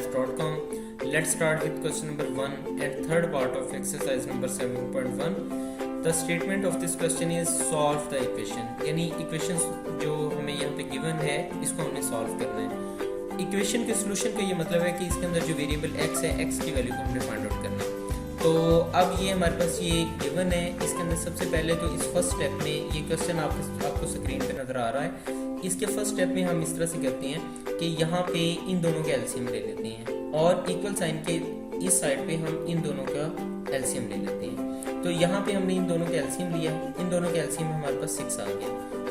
maths.com. Let's start with question number 1 and third part of exercise number 7.1. The statement of this question is solve the equation. यानी equations जो हमें यहाँ पे given है इसको हमने solve करना है. Equation के solution का ये मतलब है कि इसके अंदर जो variable x है x की value को हमने find out करना है. तो अब ये हमारे पास ये given है. इसके अंदर सबसे पहले तो इस फर्स्ट स्टेप में ये क्वेश्चन आपको स्क्रीन पे नजर आ रहा है. इसके फर्स्ट स्टेप में हम इस तरह से करते हैं कि यहाँ पे इन दोनों के एलसीएम ले लेते हैं और इक्वल साइन के इस साइड पे हम इन दोनों का एलसीएम ले लेते हैं. तो यहाँ पे हमने इन दोनों के एलसीएम लिया. इन दोनों के एलसीएम हमारे पास 6 आ गया.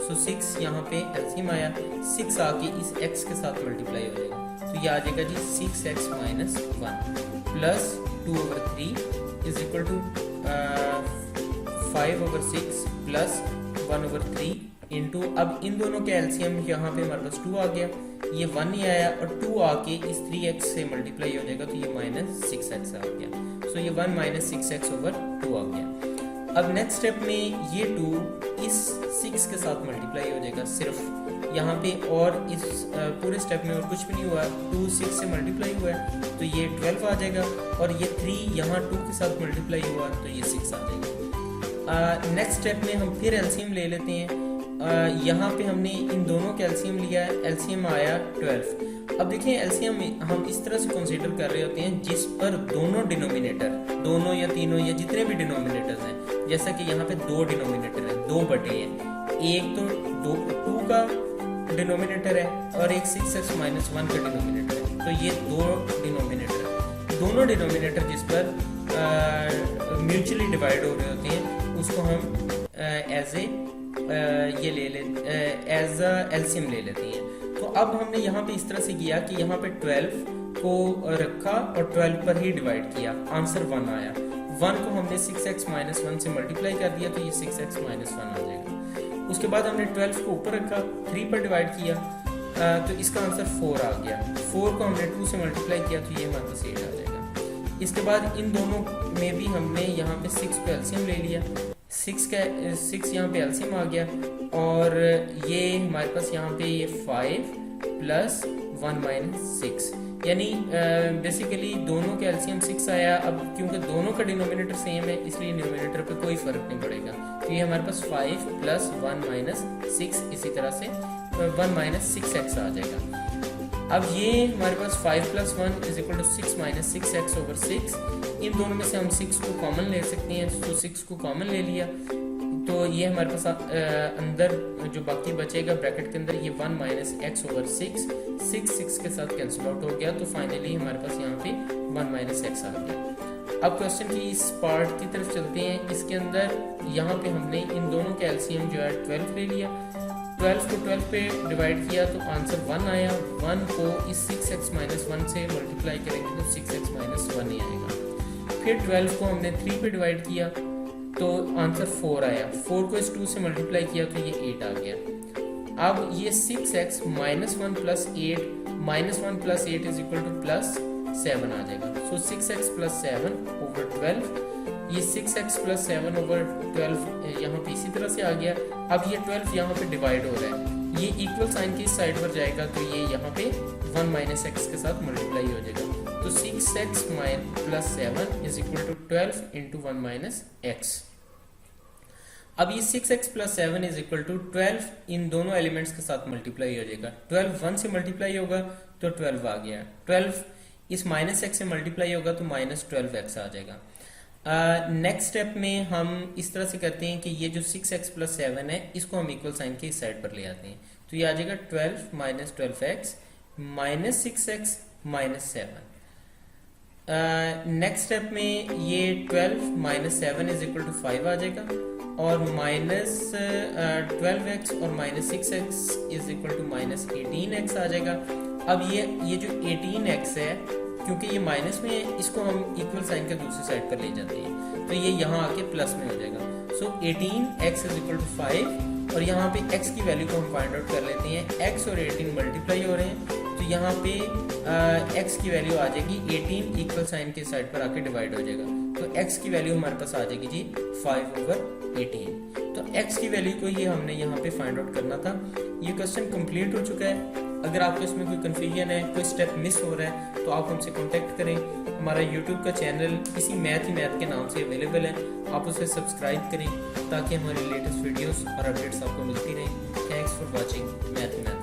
सो 6 यहाँ पे एलसीएम आया. 6 आके इस x के साथ मल्टीप्लाई हो जाएगा. तो ये आ जाएगा जी 6x - 1 plus 2/3 is equal to 5/6 plus 1/3 into. अब इन दोनों के एलसीएम यहाँ पे हमारे पास 2 आ गया. ये 1 नहीं आया और 2 आके इस 3x से मल्टीप्लाई हो जाएगा तो ये -6x आ गया. सो ये 1 - 6x/2 आ गया. अब नेक्स्ट स्टेप में ये 2 इस 6 के साथ मल्टीप्लाई हो जाएगा सिर्फ यहाँ पे, और इस पूरे स्टेप में और कुछ भी नहीं हुआ. 2 6 से मल्टीप्लाई हुआ है तो ये 12 आ जाएगा और ये 3 यहाँ 2 के साथ मल्टीप्लाई हुआ तो ये 6 आ जाएगा. नेक्स्ट स्टेप में हम फिर एलसीएम ले लेते हैं. यहाँ पे हमने इन दोनों का एलसीएम लिया. एलसीएम आया 12. अब देखें एलसीएम हम इस तरह से कंसीडर कर रहे होते हैं जिस पर दोनों डिनोमिनेटर, दोनों या तीनों या जितने भी डिनोमिनेटर्स हैं, जैसा कि यहाँ पे 2 डिनोमिनेटर हैं, 2 बटे हैं. एक तो 2 का डिनोमिनेटर है और एक 6x - 1 का डिनोमिनेटर है. तो ये 2 डिनोमिनेटर है. दोनों डिनोमिनेटर जिस पर म्यूचुअली डिवाइड हो रहे होते हैं उसको हम एज ए ये ले लेते एज एलसीएम ले लेते हैं. तो अब हमने यहाँ पे इस तरह से किया कि यहाँ पे 12 को रखा और 12 पर ही डिवाइड किया. आंसर 1 आया. 1 को हमने 6x - 1 से मल्टीप्लाई कर दिया तो ये 6x - 1 आ जाएगा. उसके बाद हमने 12 को ऊपर रखा, 3 पर डिवाइड किया तो इसका आंसर 4 आ गया. 4 को हमने 2 से मल्टीप्लाई किया तो ये हमारे पास 8 आ जाएगा. इसके बाद इन दोनों में भी हमने यहाँ पे 6 को एलसीएम ले लिया. 6 यहाँ पे एलसीएम आ गया और ये हमारे पास यहाँ पे ये 5 प्लस 1 - 6 यानी बेसिकली दोनों के एलसीएम 6 आया. अब क्योंकि दोनों का डिनोमिनेटर सेम है इसलिए डिनोमिनेटर पे कोई फर्क नहीं पड़ेगा. तो ये हमारे पास 5 प्लस 1 - 6 इसी तरह से 1 - 6x आ जाएगा. अब ये हमारे पास 5 + 1 = 6 - 6x/6. इन दोनों में से हम 6 को कॉमन ले सकते हैं. तो 6 को कॉमन ले लिया तो ये हमारे पास अंदर जो बाकी बचेगा ब्रैकेट के अंदर ये 1 - x/6. 6 के साथ कैंसिल आउट हो गया तो फाइनली हमारे पास यहाँ पे 1 - x आ गया. अब क्वेश्चन की इस पार्ट की तरफ चलते हैं. इसके अंदर यहाँ पे हमने इन दोनों के एलसीएम जो है 12 ले लिया. 12 को 12 पे डिवाइड किया तो आंसर 1 आया. 1 को इस 6x - 1 से मल्टीप्लाई करेंगे तो 6x - 1 ही आएगा. फिर 12 को हमने 3 पे डिवाइड किया तो आंसर 4 आया. 4 को इस 2 से मल्टीप्लाई किया तो ये 8 आ गया. अब ये 6x - 1 plus 8 -1 plus 8 is equal two plus 7 आ जाएगा. सो 6x + 7/12. ये 6x + 7/12 यहाँ पे इसी तरह से आ गया. अब ये 12 यहाँ पे डिवाइड हो रहा है. ये इक्वल साइन की इस साइड पर जाएगा तो ये यहाँ पे 1 - x के साथ मल्टीप्लाई हो जाएगा. तो 6x + 7 is equal to 12 × 1 - x. अब ये 6x + 7 इज इक्वल टू 12 इन दोनों एलिमेंट्स के साथ मल्टीप्लाई हो जाएगा. 12 1 से मल्टीप्लाई होगा तो 12 आ गया. 12 इस -x से मल्टीप्लाई होगा तो -12x आ जाएगा. नेक्स्ट स्टेप में हम इस तरह से करते हैं कि ये जो 6x + 7 है इसको हम इक्वल साइन के इस साइड पर ले आते हैं. तो ये आ जाएगा 12 - 12x -6x - 7. नेक्स्ट स्टेप में ये 12 - 7 इज इक्वल टू 5 आ जाएगा और -12x और -6x is equal to -18x आ जाएगा. अब ये जो 18x है क्योंकि ये माइनस में है इसको हम इक्वल साइन के दूसरी साइड पर ले जाते हैं तो ये यहाँ आके प्लस में हो जाएगा. सो 18x इज इक्वल टू 5 और यहाँ पे x की वैल्यू को हम फाइंड आउट कर लेते हैं. x और 18 मल्टीप्लाई हो रहे हैं तो यहाँ पे x की वैल्यू आ जाएगी 18 इक्वल साइन के साइड पर आके डिवाइड हो जाएगा. तो x की वैल्यू हमारे पास आ जाएगी जी 5/18. तो x की वैल्यू को ये हमने यहाँ पे फाइंड आउट करना था. ये क्वेश्चन कंप्लीट हो चुका है. अगर आपको इसमें कोई कन्फ्यूजन है, कोई स्टेप मिस हो रहा है, तो आप हमसे कॉन्टेक्ट करें। हमारा यूट्यूब का चैनल इसी मैथ ही मैथ के नाम से अवेलेबल है, आप उसे सब्सक्राइब करें ताकि हमारी लेटेस्ट वीडियोस और अपडेट्स आपको मिलती रहें। Thanks for watching math he math.